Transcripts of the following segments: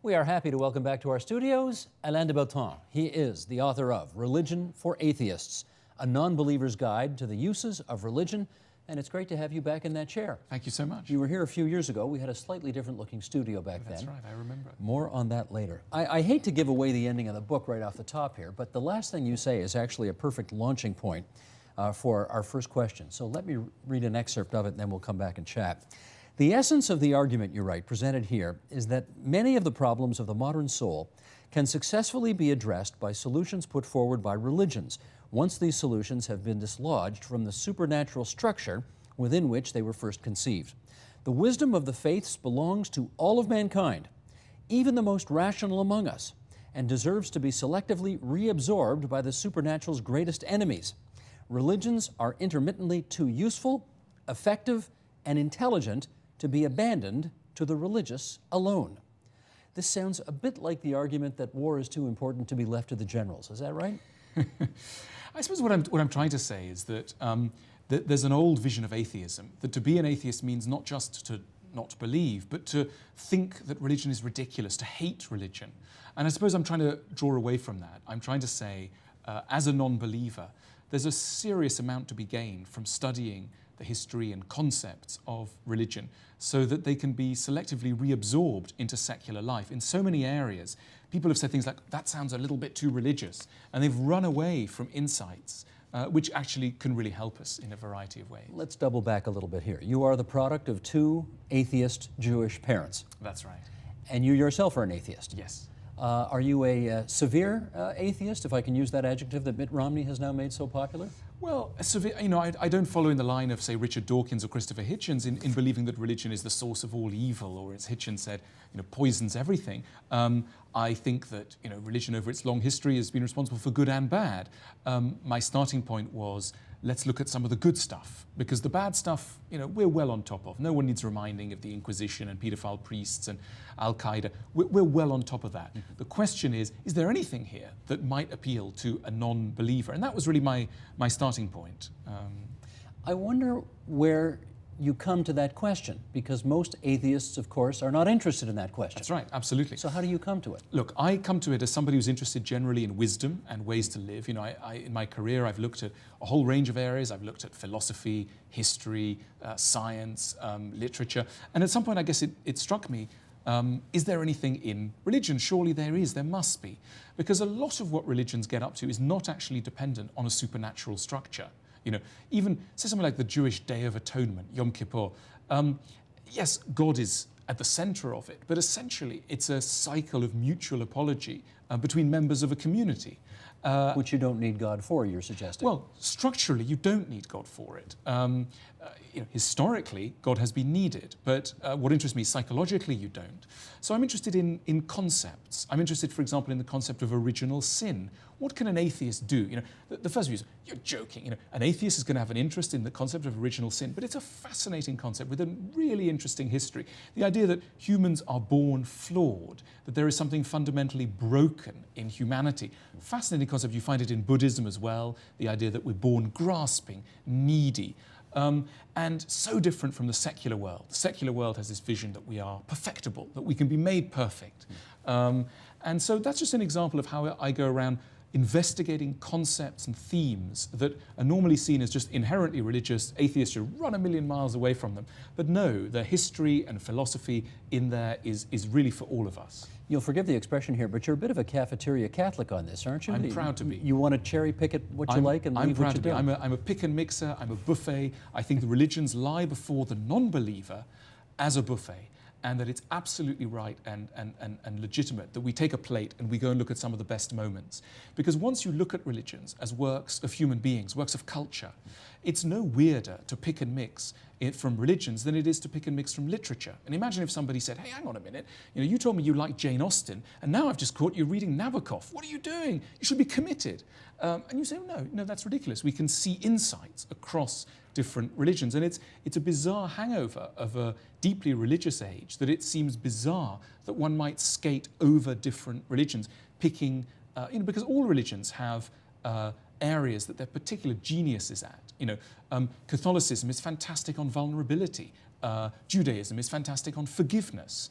We are happy to welcome back to our studios Alain de Botton. He is the author of Religion for Atheists, a non-believer's guide to the uses of religion, and it's great to have you back in that chair. Thank you so much. You were here a few years ago. We had a slightly different looking studio back then. That's right, I remember it. More on that later. I hate to give away the ending of the book right off the top here, but the last thing you say is actually a perfect launching point for our first question. So let me read an excerpt of it and then we'll come back and chat. The essence of the argument, you write, presented here is that many of the problems of the modern soul can successfully be addressed by solutions put forward by religions, once these solutions have been dislodged from the supernatural structure within which they were first conceived. The wisdom of the faiths belongs to all of mankind, even the most rational among us, and deserves to be selectively reabsorbed by the supernatural's greatest enemies. Religions are intermittently too useful, effective, and intelligent to be abandoned to the religious alone. This sounds a bit like the argument that war is too important to be left to the generals. Is that right? I suppose what I'm trying to say is that, that there's an old vision of atheism, that to be an atheist means not just to not believe, but to think that religion is ridiculous, to hate religion. And I suppose I'm trying to draw away from that. I'm trying to say, as a non-believer, there's a serious amount to be gained from studying the history and concepts of religion so that they can be selectively reabsorbed into secular life. In so many areas, people have said things like, that sounds a little bit too religious, and they've run away from insights which actually can really help us in a variety of ways. Let's double back a little bit here. You are the product of two atheist Jewish parents. That's right. And you yourself are an atheist. Yes. Are you a severe atheist, if I can use that adjective that Mitt Romney has now made so popular? Well, severe, you know, I don't follow in the line of, say, Richard Dawkins or Christopher Hitchens in believing that religion is the source of all evil, or as Hitchens said, you know, poisons everything. I think that, you know, religion over its long history has been responsible for good and bad. My starting point was, let's look at some of the good stuff, because the bad stuff, you know, we're well on top of. No one needs reminding of the Inquisition and paedophile priests and Al-Qaeda. We're well on top of that. The question is there anything here that might appeal to a non-believer? And that was really my starting point. I wonder where you come to that question, because most atheists, of course, are not interested in that question. That's right, absolutely. So how do you come to it? Look, I come to it as somebody who's interested generally in wisdom and ways to live. You know, in my career, I've looked at a whole range of areas. I've looked at philosophy, history, science, literature. And at some point, I guess it struck me, is there anything in religion? Surely there is, there must be. Because a lot of what religions get up to is not actually dependent on a supernatural structure. You know, even say something like the Jewish Day of Atonement, Yom Kippur. Yes, God is at the center of it, but essentially it's a cycle of mutual apology between members of a community. Which you don't need God for, you're suggesting. Well, structurally, you don't need God for it. You know, historically, God has been needed, but what interests me, psychologically, you don't. So I'm interested in concepts. I'm interested, for example, in the concept of original sin. What can an atheist do? You know, the first view is, you're joking. You know, an atheist is going to have an interest in the concept of original sin, but it's a fascinating concept with a really interesting history. The idea that humans are born flawed, that there is something fundamentally broken in humanity. Fascinating concept. You find it in Buddhism as well, the idea that we're born grasping, needy, and so different from the secular world. The secular world has this vision that we are perfectible, that we can be made perfect. And so that's just an example of how I go around investigating concepts and themes that are normally seen as just inherently religious. Atheists should run a million miles away from them. But no, the history and philosophy in there is really for all of us. You'll forgive the expression here, but you're a bit of a cafeteria Catholic on this, aren't you? I'm proud to be. You want to cherry pick it what you like and leave what you don't? I'm a pick and mixer, I'm a buffet. I think the religions lie before the non-believer as a buffet, and that it's absolutely right and legitimate that we take a plate and we go and look at some of the best moments. Because once you look at religions as works of human beings, works of culture, it's no weirder to pick and mix it from religions than it is to pick and mix from literature. And imagine if somebody said, hey, hang on a minute, you know, you told me you like Jane Austen, and now I've just caught you reading Nabokov. What are you doing? You should be committed. And you say, no, that's ridiculous. We can see insights across different religions. And it's a bizarre hangover of a deeply religious age that it seems bizarre that one might skate over different religions, picking, you know, because all religions have areas that their particular genius is at. Catholicism is fantastic on vulnerability. Judaism is fantastic on forgiveness.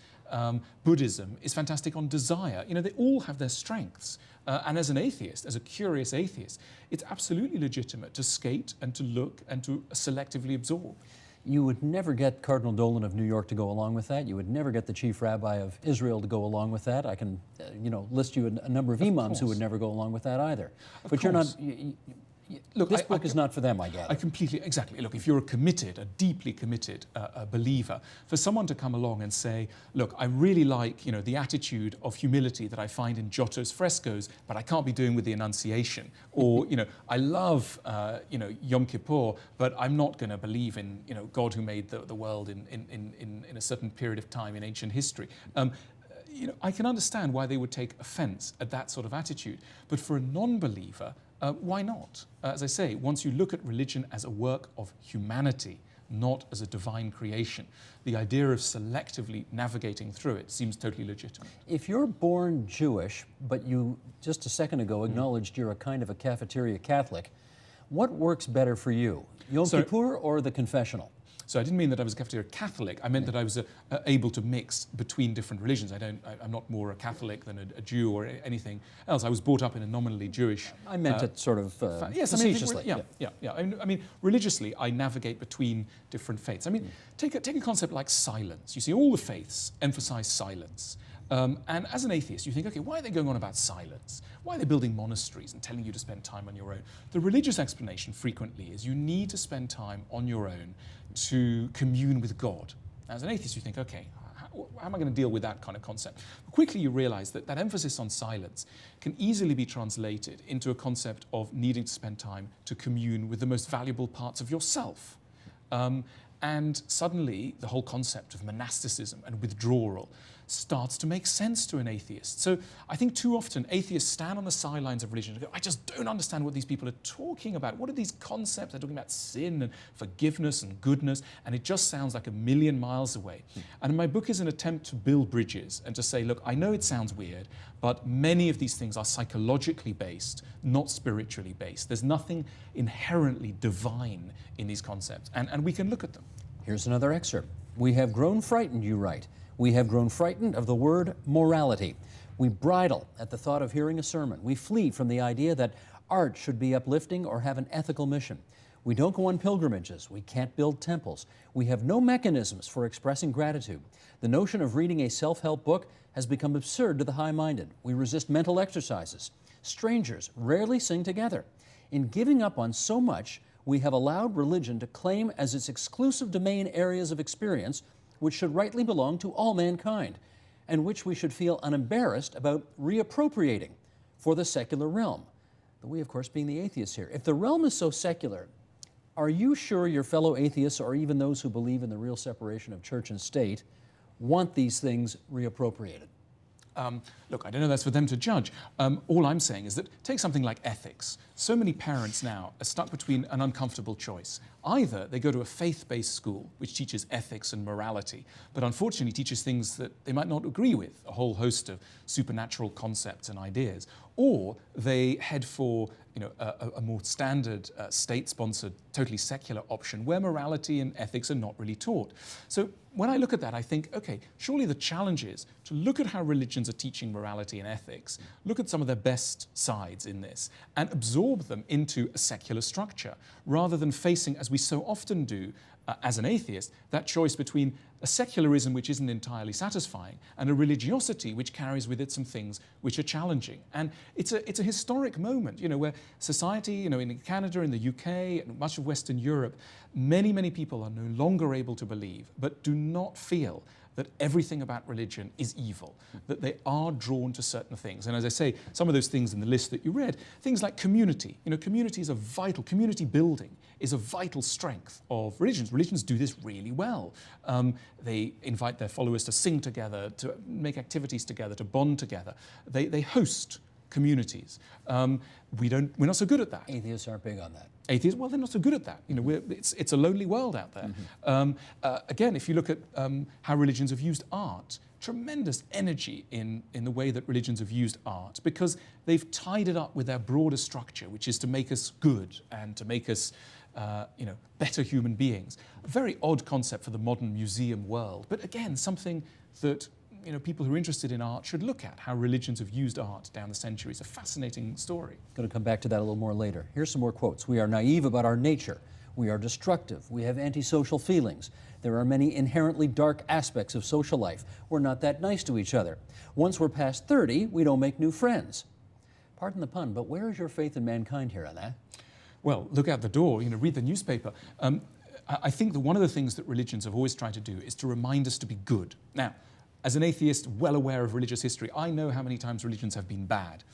Buddhism is fantastic on desire. They all have their strengths. And as an atheist, as a curious atheist, it's absolutely legitimate to skate and to look and to selectively absorb. You would never get Cardinal Dolan of New York to go along with that. You would never get the chief rabbi of Israel to go along with that. I can, list you a number of imams who would never go along with that either. But you're not. Look, this book is not for them, I gather. I completely, exactly. Look, if you're a deeply committed believer, for someone to come along and say, look, I really like, the attitude of humility that I find in Giotto's frescoes, but I can't be doing with the Annunciation. Or, I love, Yom Kippur, but I'm not going to believe in, God who made the world in a certain period of time in ancient history. I can understand why they would take offense at that sort of attitude. But for a non-believer, why not? As I say, once you look at religion as a work of humanity, not as a divine creation, the idea of selectively navigating through it seems totally legitimate. If you're born Jewish, but you just a second ago acknowledged you're a kind of a cafeteria Catholic, what works better for you, Yom Kippur or the confessional? So I didn't mean that I was a cafeteria Catholic. I meant that I was able to mix between different religions. I'm not more a Catholic than a Jew or anything else. I was brought up in a nominally Jewish. I meant it sort of facetiously. I mean, religiously, I navigate between different faiths. I mean, take a concept like silence. You see, all the faiths emphasize silence. And as an atheist, you think, okay, why are they going on about silence? Why are they building monasteries and telling you to spend time on your own? The religious explanation frequently is you need to spend time on your own to commune with God. As an atheist, you think, okay, how am I going to deal with that kind of concept? But quickly you realize that that emphasis on silence can easily be translated into a concept of needing to spend time to commune with the most valuable parts of yourself. And suddenly, the whole concept of monasticism and withdrawal starts to make sense to an atheist. So I think too often atheists stand on the sidelines of religion and go, I just don't understand what these people are talking about. What are these concepts? They're talking about sin and forgiveness and goodness, and it just sounds like a million miles away. And my book is an attempt to build bridges and to say, look, I know it sounds weird, but many of these things are psychologically based, not spiritually based. There's nothing inherently divine in these concepts, and we can look at them. Here's another excerpt. We have grown frightened, you write. We have grown frightened of the word morality. We bridle at the thought of hearing a sermon. We flee from the idea that art should be uplifting or have an ethical mission. We don't go on pilgrimages. We can't build temples. We have no mechanisms for expressing gratitude. The notion of reading a self-help book has become absurd to the high-minded. We resist mental exercises. Strangers rarely sing together. In giving up on so much, we have allowed religion to claim as its exclusive domain areas of experience which should rightly belong to all mankind, and which we should feel unembarrassed about reappropriating for the secular realm. The we, of course, being the atheists here. If the realm is so secular, are you sure your fellow atheists, or even those who believe in the real separation of church and state, want these things reappropriated? Look, I don't know, that's for them to judge. All I'm saying is that take something like ethics. So many parents now are stuck between an uncomfortable choice. Either they go to a faith-based school, which teaches ethics and morality, but unfortunately teaches things that they might not agree with, a whole host of supernatural concepts and ideas, or they head for a more standard state-sponsored, totally secular option where morality and ethics are not really taught. So when I look at that, I think, okay, surely the challenge is to look at how religions are teaching morality and ethics, look at some of their best sides in this, and absorb them into a secular structure, rather than facing, as we so often do, as an atheist, that choice between a secularism which isn't entirely satisfying and a religiosity which carries with it some things which are challenging. And it's a historic moment, where society, in Canada, in the UK, and much of Western Europe, many people are no longer able to believe, but do not feel that everything about religion is evil, that they are drawn to certain things. And as I say, some of those things in the list that you read, things like community. Community is a vital, community building is a vital strength of religions. Religions do this really well. They invite their followers to sing together, to make activities together, to bond together. They host communities. We're not so good at that. Atheists aren't big on that. Atheists, well, they're not so good at that. It's a lonely world out there. Again, if you look at how religions have used art tremendous energy in the way that religions have used art, because they've tied it up with their broader structure, which is to make us good and to make us better human beings. A very odd concept for the modern museum world, but again, something that people who are interested in art should look at, how religions have used art down the centuries. A fascinating story. Going to come back to that a little more later. Here's some more quotes. We are naive about our nature. We are destructive. We have antisocial feelings. There are many inherently dark aspects of social life. We're not that nice to each other. Once we're past 30, we don't make new friends. Pardon the pun, but where is your faith in mankind here, Alain? Well, look out the door, read the newspaper. I think that one of the things that religions have always tried to do is to remind us to be good. Now, as an atheist, well aware of religious history, I know how many times religions have been bad.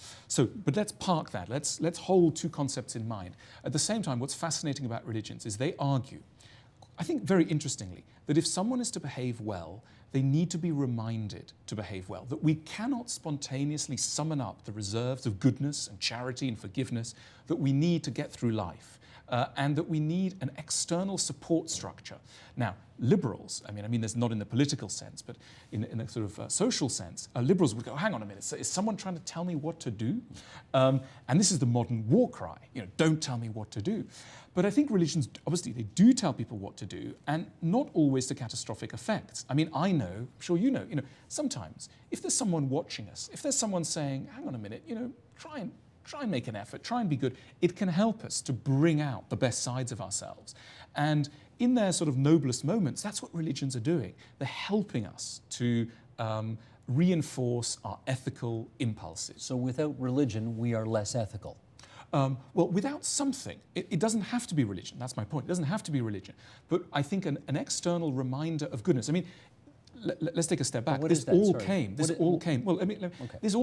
But let's park that. Let's hold two concepts in mind. At the same time, what's fascinating about religions is they argue, I think very interestingly, that if someone is to behave well, they need to be reminded to behave well, that we cannot spontaneously summon up the reserves of goodness and charity and forgiveness that we need to get through life. And that we need an external support structure. Now, liberals, I mean, there's not in the political sense, but in a sort of social sense, liberals would go, hang on a minute, so is someone trying to tell me what to do? And this is the modern war cry, don't tell me what to do. But I think religions, obviously, they do tell people what to do, and not always to catastrophic effects. I mean, I know, I'm sure you know, sometimes if there's someone watching us, if there's someone saying, hang on a minute, try and make an effort, try and be good, it can help us to bring out the best sides of ourselves. And in their sort of noblest moments, that's what religions are doing. They're helping us to reinforce our ethical impulses. So without religion, we are less ethical. Well, without something, it doesn't have to be religion, that's my point. It doesn't have to be religion. But I think an external reminder of goodness. I mean, let's take a step back. This all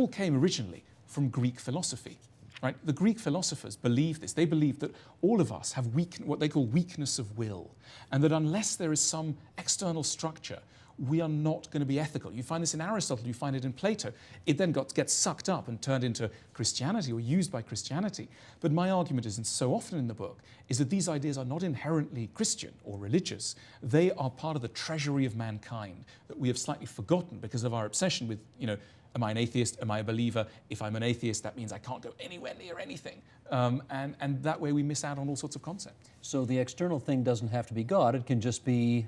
came originally from Greek philosophy. Right? The Greek philosophers believed this. They believed that all of us have what they call weakness of will, and that unless there is some external structure, we are not going to be ethical. You find this in Aristotle, you find it in Plato. It then gets sucked up and turned into Christianity or used by Christianity. But my argument is, and so often in the book, is that these ideas are not inherently Christian or religious. They are part of the treasury of mankind that we have slightly forgotten because of our obsession with, am I an atheist? Am I a believer? If I'm an atheist, that means I can't go anywhere near anything. And that way we miss out on all sorts of concepts. So the external thing doesn't have to be God. It can just be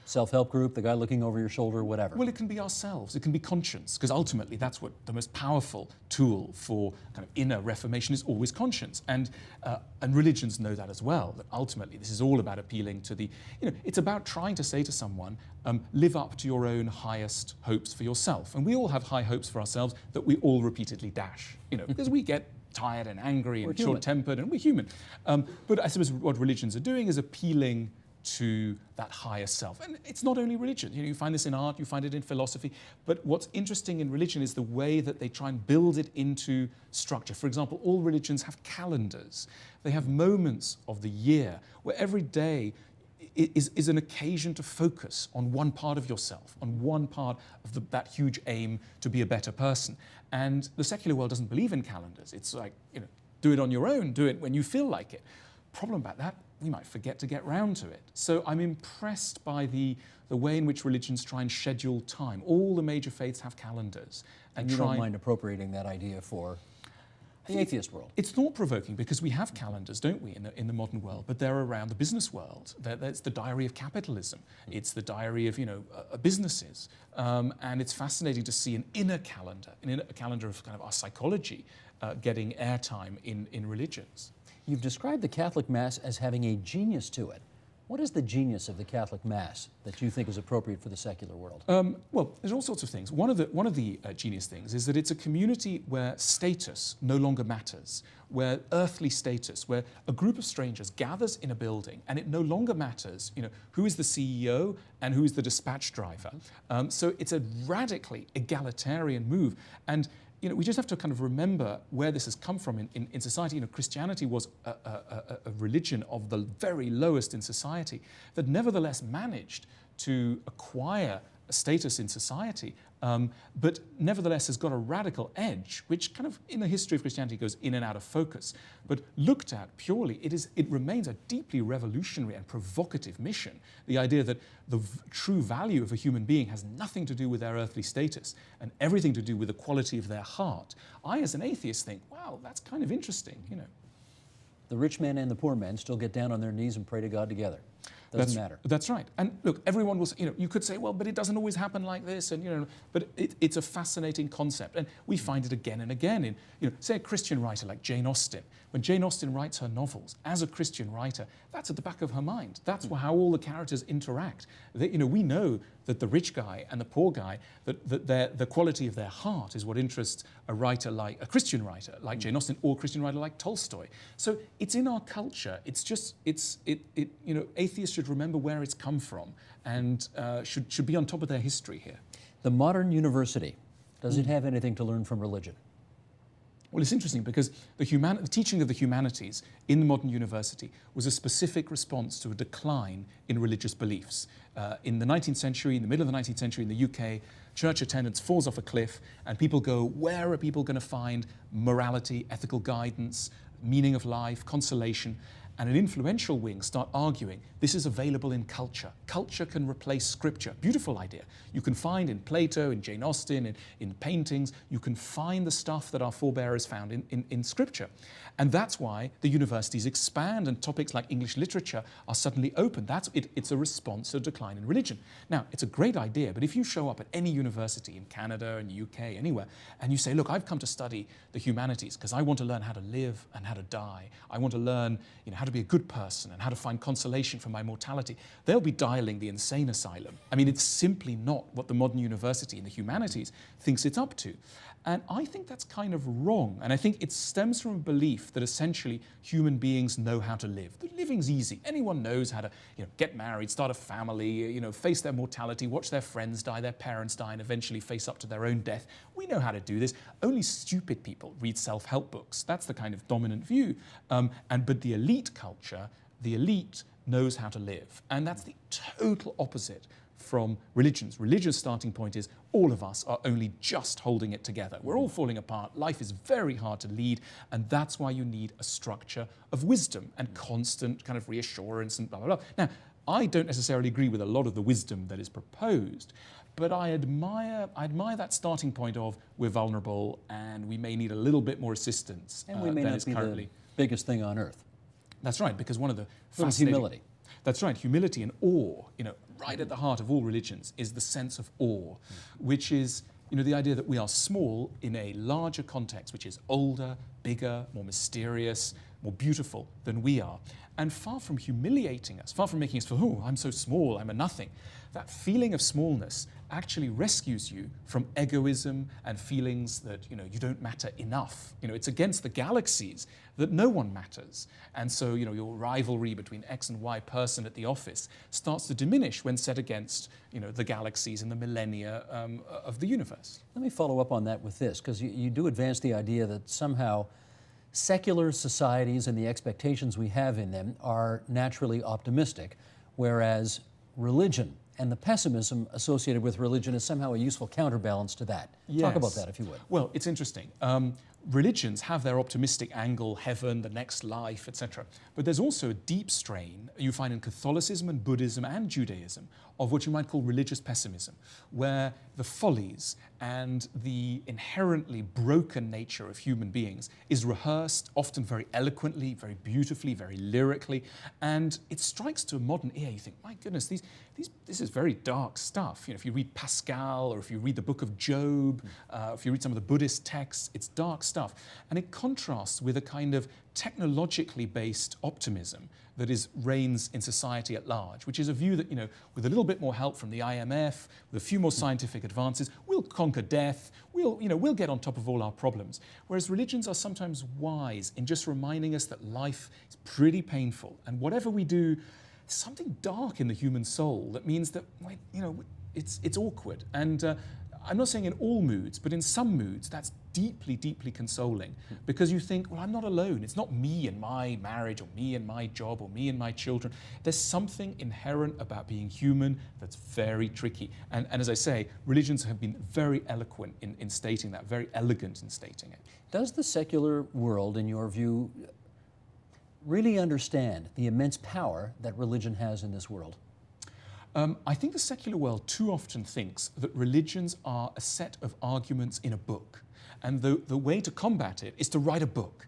self-help group, the guy looking over your shoulder, whatever. Well, it can be ourselves. It can be conscience, because ultimately that's what the most powerful tool for kind of inner reformation is, always conscience. And religions know that as well, that ultimately this is all about appealing to the, it's about trying to say to someone, live up to your own highest hopes for yourself. And we all have high hopes for ourselves that we all repeatedly dash, because we get tired and angry and short-tempered, and we're human. But I suppose what religions are doing is appealing to that higher self. And it's not only religion. You find this in art, you find it in philosophy, but what's interesting in religion is the way that they try and build it into structure. For example, all religions have calendars. They have moments of the year where every day is an occasion to focus on one part of yourself, on one part of that huge aim to be a better person. And the secular world doesn't believe in calendars. It's like, do it on your own, do it when you feel like it. Problem about that, we might forget to get round to it. So I'm impressed by the way in which religions try and schedule time. All the major faiths have calendars. And you don't mind appropriating that idea for the atheist world? It's thought-provoking because we have calendars, don't we, in the modern world, but they're around the business world. It's the diary of capitalism. It's the diary of, businesses. And it's fascinating to see an inner calendar of kind of our psychology getting airtime in religions. You've described the Catholic Mass as having a genius to it. What is the genius of the Catholic Mass that you think is appropriate for the secular world? Well, there's all sorts of things. One of the genius things is that it's a community where status no longer matters, where earthly status, where a group of strangers gathers in a building and it no longer matters, who is the CEO and who is the dispatch driver. So it's a radically egalitarian move. And we just have to kind of remember where this has come from in society. Christianity was a religion of the very lowest in society that nevertheless managed to acquire a status in society but nevertheless has got a radical edge, which kind of in the history of Christianity goes in and out of focus. But looked at purely, it remains a deeply revolutionary and provocative mission. The idea that the true value of a human being has nothing to do with their earthly status and everything to do with the quality of their heart. I, as an atheist, think, wow, that's kind of interesting, you know. The rich man and the poor man still get down on their knees and pray to God together. Doesn't matter. That's right. And look, everyone will, you know, you could say, well, but it doesn't always happen like this, and you know, but it's a fascinating concept, and we find it again and again in, you know, say a Christian writer like Jane Austen. When Jane Austen writes her novels as a Christian writer, that's at the back of her mind. That's how all the characters interact. You know, we know that the rich guy and the poor guy, that the quality of their heart is what interests a writer like a Christian writer like Jane Austen or a Christian writer like Tolstoy. So it's in our culture. It's just you know, atheists should remember where it's come from and should be on top of their history here. The modern university, does it have anything to learn from religion? Well, it's interesting because the teaching of the humanities in the modern university was a specific response to a decline in religious beliefs. In the 19th century, in the middle of the 19th century in the UK, church attendance falls off a cliff and people go, where are people going to find morality, ethical guidance, meaning of life, consolation? And an influential wing start arguing this is available in culture. Culture can replace scripture. Beautiful idea. You can find in Plato, in Jane Austen, in paintings, you can find the stuff that our forebears found in scripture. And that's why the universities expand and topics like English literature are suddenly open. It's a response to a decline in religion. Now, it's a great idea, but if you show up at any university in Canada, in the UK, anywhere, and you say, look, I've come to study the humanities because I want to learn how to live and how to die. I want to learn, you know, how to be a good person and how to find consolation from my mortality. They'll be dialing the insane asylum. I mean, it's simply not what the modern university in the humanities thinks it's up to. And I think that's kind of wrong. And I think it stems from a belief that essentially human beings know how to live. That living's easy. Anyone knows how to, you know, get married, start a family, you know, face their mortality, watch their friends die, their parents die, and eventually face up to their own death. We know how to do this. Only stupid people read self-help books. That's the kind of dominant view. But the elite culture, the elite knows how to live. And that's the total opposite from religions. Religion's starting point is all of us are only just holding it together. We're all falling apart. Life is very hard to lead, and that's why you need a structure of wisdom and constant kind of reassurance and blah, blah, blah. Now, I don't necessarily agree with a lot of the wisdom that is proposed, but I admire that starting point of we're vulnerable and we may need a little bit more assistance And we may not be the biggest thing on earth. That's right, because one of the fascinating... humility. That's right, humility and awe, you know, right at the heart of all religions is the sense of awe, which is, you know, the idea that we are small in a larger context, which is older, bigger, more mysterious, more beautiful than we are. And far from humiliating us, far from making us feel, oh, I'm so small, I'm a nothing, that feeling of smallness actually rescues you from egoism and feelings that, you know, you don't matter enough. You know, it's against the galaxies that no one matters. And so, you know, your rivalry between X and Y person at the office starts to diminish when set against, you know, the galaxies and the millennia of the universe. Let me follow up on that with this, because you do advance the idea that somehow secular societies and the expectations we have in them are naturally optimistic, whereas religion and the pessimism associated with religion is somehow a useful counterbalance to that. Yes. Talk about that, if you would. Well, it's interesting. Religions have their optimistic angle, heaven, the next life, etc. But there's also a deep strain you find in Catholicism and Buddhism and Judaism of what you might call religious pessimism, where the follies and the inherently broken nature of human beings is rehearsed, often very eloquently, very beautifully, very lyrically, and it strikes to a modern ear. You think, my goodness, this is very dark stuff. You know, if you read Pascal or if you read the book of Job, if you read some of the Buddhist texts, it's dark stuff. And it contrasts with a kind of technologically based optimism that reigns in society at large, which is a view that, you know, with a little bit more help from the IMF, with a few more scientific advances, we'll conquer death, we'll get on top of all our problems. Whereas religions are sometimes wise in just reminding us that life is pretty painful, and whatever we do, there's something dark in the human soul that means that, you know, it's awkward. And I'm not saying in all moods, but in some moods, that's deeply, deeply consoling because you think, well, I'm not alone. It's not me and my marriage or me and my job or me and my children. There's something inherent about being human that's very tricky. And as I say, religions have been very eloquent in stating that, very elegant in stating it. Does the secular world, in your view, really understand the immense power that religion has in this world? I think the secular world too often thinks that religions are a set of arguments in a book. And the way to combat it is to write a book.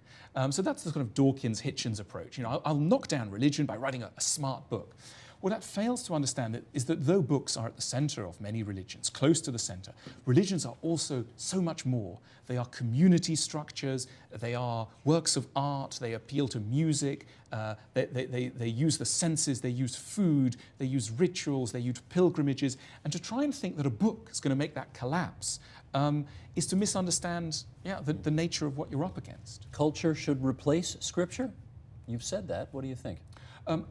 So that's the kind of Dawkins, Hitchens approach. You know, I'll knock down religion by writing a smart book. What that fails to understand is that though books are at the center of many religions, close to the center, religions are also so much more. They are community structures, they are works of art, they appeal to music, they use the senses, they use food, they use rituals, they use pilgrimages. And to try and think that a book is going to make that collapse is to misunderstand the nature of what you're up against. Culture should replace scripture? You've said that. What do you think?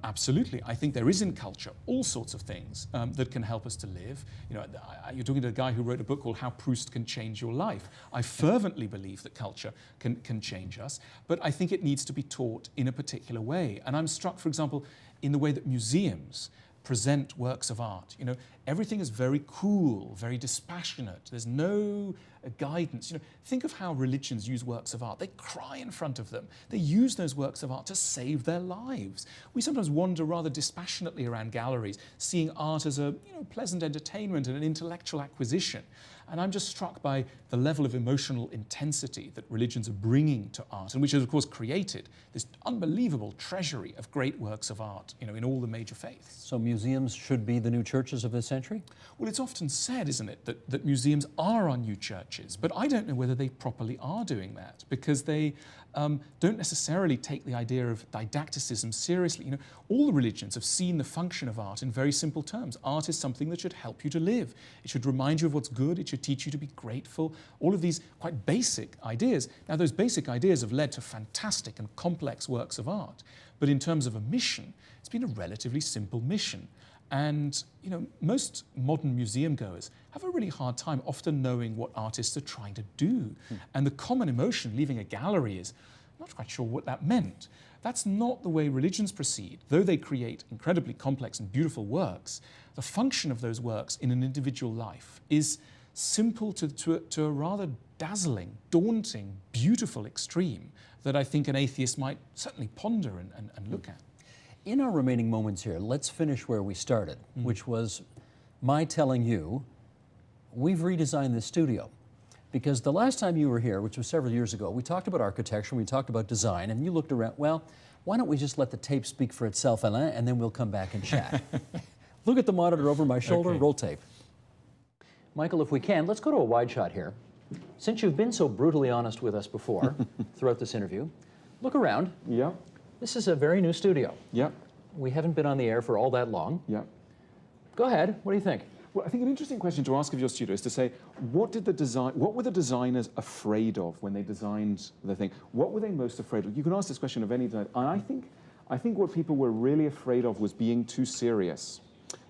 Absolutely. I think there is in culture all sorts of things that can help us to live. You know, you're talking to a guy who wrote a book called How Proust Can Change Your Life. I fervently believe that culture can change us, but I think it needs to be taught in a particular way. And I'm struck, for example, in the way that museums present works of art. You know, everything is very cool, very dispassionate. There's no guidance. You know, think of how religions use works of art. They cry in front of them. They use those works of art to save their lives. We sometimes wander rather dispassionately around galleries, seeing art as a pleasant entertainment and an intellectual acquisition. And I'm just struck by the level of emotional intensity that religions are bringing to art, and which has, of course, created this unbelievable treasury of great works of art, in all the major faiths. So museums should be the new churches of this century? Well, it's often said, isn't it, that museums are our new churches, but I don't know whether they properly are doing that, because they don't necessarily take the idea of didacticism seriously. All the religions have seen the function of art in very simple terms. Art is something that should help you to live. It should remind you of what's good. It should teach you to be grateful. All of these quite basic ideas. Now, those basic ideas have led to fantastic and complex works of art. But in terms of a mission, it's been a relatively simple mission. And most modern museum goers have a really hard time often knowing what artists are trying to do. And the common emotion leaving a gallery is, I'm not quite sure what that meant. That's not the way religions proceed. Though they create incredibly complex and beautiful works, the function of those works in an individual life is simple to a rather dazzling, daunting, beautiful extreme that I think an atheist might certainly ponder and look at. In our remaining moments here, let's finish where we started, which was my telling you, we've redesigned this studio. Because the last time you were here, which was several years ago, we talked about architecture, we talked about design, and you looked around, well, why don't we just let the tape speak for itself, Alain, and then we'll come back and chat. Look at the monitor over my shoulder, Okay. roll tape. Michael, if we can, let's go to a wide shot here. Since you've been so brutally honest with us before, throughout this interview, look around. Yeah, This is a very new studio. yeah, We haven't been on the air for all that long. yeah. Go ahead, what do you think? Well, I think an interesting question to ask of your studio is to say, what were the designers afraid of when they designed the thing? What were they most afraid of? You can ask this question of any designer. And I think what people were really afraid of was being too serious.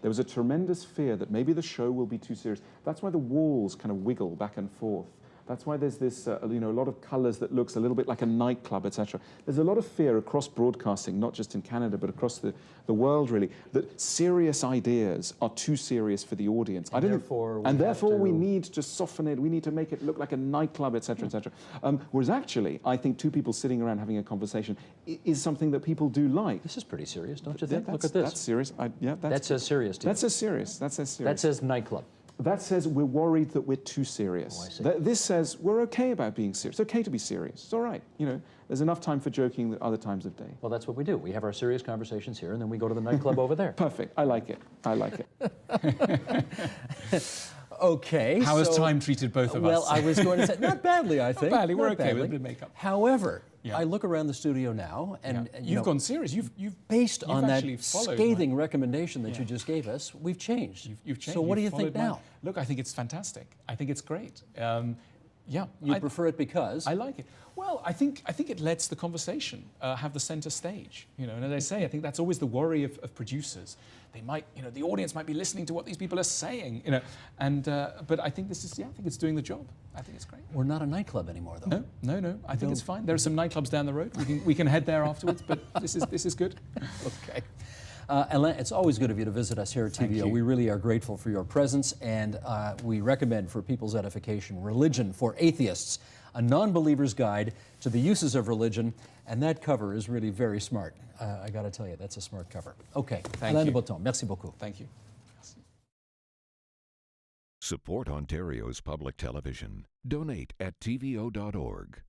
There was a tremendous fear that maybe the show will be too serious. That's why the walls kind of wiggle back and forth. That's why there's this, a lot of colors that looks a little bit like a nightclub, etc. There's a lot of fear across broadcasting, not just in Canada, but across the world, really, that serious ideas are too serious for the audience. And therefore we need to soften it. We need to make it look like a nightclub, etc., etc. Whereas actually, I think two people sitting around having a conversation is something that people do like. This is pretty serious, don't you think? Look at this. That's serious. That says serious to you. That says serious. That says serious. That says nightclub. That says we're worried that we're too serious. Oh, I see. This says we're okay about being serious. It's okay to be serious. It's all right. There's enough time for joking at other times of day. Well, that's what we do. We have our serious conversations here, and then we go to the nightclub over there. Perfect. I like it. I like it. Okay. How has time treated both of us? Well, I was going to say, not badly, I think. Not badly. We're Not okay badly. with a bit of makeup. However, Yeah. I look around the studio now, and You've gone serious. You've based you've on that actually followed scathing recommendation that Yeah. you just gave us, we've changed. You've changed. So what do You've you think followed now? Look, I think it's fantastic. I think it's great. Yeah. You prefer it because? I like it. Well, I think it lets the conversation have the center stage. You know, and as I say, I think that's always the worry of producers. They might, you know, the audience might be listening to what these people are saying. You know, and but I think this is, I think it's doing the job. I think it's great. We're not a nightclub anymore, though. No. I think it's fine. There are some nightclubs down the road. We can head there afterwards. But this is good. Okay. Alain, it's always good of you to visit us here at TVO. you. We really are grateful for your presence, and we recommend for people's edification, Religion for Atheists, a non-believer's guide to the uses of religion, and that cover is really very smart. I got to tell you, that's a smart cover. Okay, Alain de Botton, merci beaucoup. Thank you. Support Ontario's public television. Donate at tvo.org.